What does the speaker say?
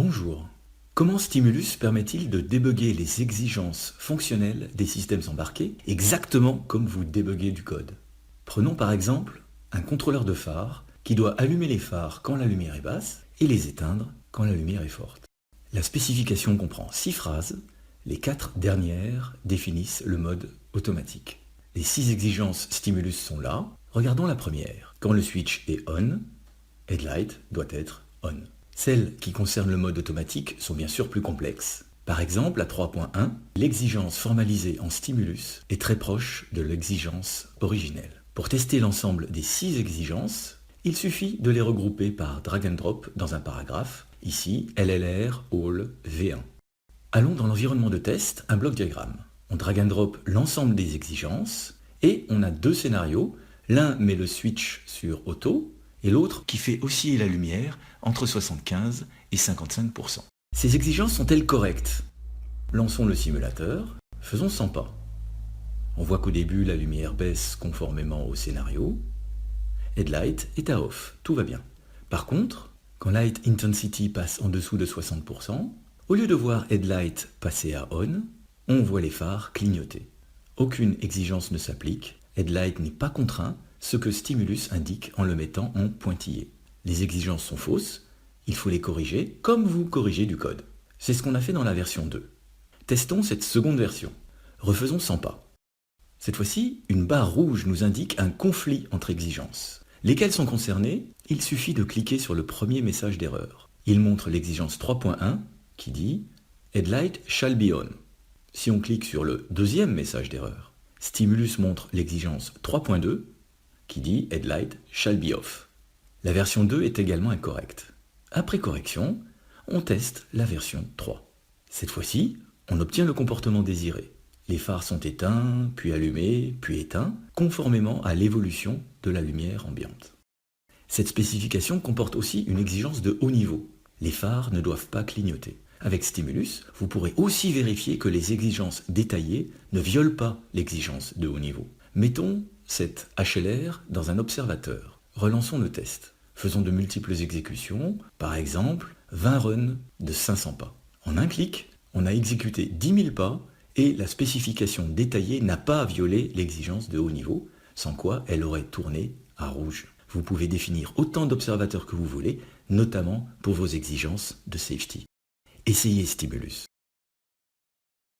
Bonjour. Comment Stimulus permet-il de débugger les exigences fonctionnelles des systèmes embarqués exactement comme vous débuguez du code? Prenons par exemple un contrôleur de phare qui doit allumer les phares quand la lumière est basse et les éteindre quand la lumière est forte. La spécification comprend 6 phrases. Les 4 dernières définissent le mode automatique. Les 6 exigences Stimulus sont là. Regardons la première. Quand le switch est on, Headlight doit être on. Celles qui concernent le mode automatique sont bien sûr plus complexes. Par exemple, à 3.1, l'exigence formalisée en stimulus est très proche de l'exigence originelle. Pour tester l'ensemble des 6 exigences, il suffit de les regrouper par drag and drop dans un paragraphe, ici LLR all V1. Allons dans l'environnement de test, un bloc diagramme. On drag and drop l'ensemble des exigences et on a 2 scénarios. L'un met le switch sur auto, et l'autre qui fait osciller la lumière entre 75 et 55%. Ces exigences sont-elles correctes? Lançons le simulateur, faisons 100 pas. On voit qu'au début la lumière baisse conformément au scénario. Headlight est à off, tout va bien. Par contre, quand Light Intensity passe en dessous de 60%, au lieu de voir Headlight passer à on, on voit les phares clignoter. Aucune exigence ne s'applique, Headlight n'est pas contraint, ce que Stimulus indique en le mettant en pointillé. Les exigences sont fausses, il faut les corriger comme vous corrigez du code. C'est ce qu'on a fait dans la version 2. Testons cette seconde version. Refaisons 100 pas. Cette fois-ci, une barre rouge nous indique un conflit entre exigences. Lesquelles sont concernées? Il suffit de cliquer sur le premier message d'erreur. Il montre l'exigence 3.1 qui dit « Headlight shall be on ». Si on clique sur le deuxième message d'erreur, Stimulus montre l'exigence 3.2 qui dit « Headlight shall be off ». La version 2 est également incorrecte. Après correction, on teste la version 3. Cette fois-ci, on obtient le comportement désiré. Les phares sont éteints, puis allumés, puis éteints, conformément à l'évolution de la lumière ambiante. Cette spécification comporte aussi une exigence de haut niveau. Les phares ne doivent pas clignoter. Avec Stimulus, vous pourrez aussi vérifier que les exigences détaillées ne violent pas l'exigence de haut niveau. Mettons cette HLR dans un observateur. Relançons le test. Faisons de multiples exécutions, par exemple 20 runs de 500 pas. En un clic, on a exécuté 10 000 pas et la spécification détaillée n'a pas violé l'exigence de haut niveau, sans quoi elle aurait tourné à rouge. Vous pouvez définir autant d'observateurs que vous voulez, notamment pour vos exigences de safety. Essayez Stimulus.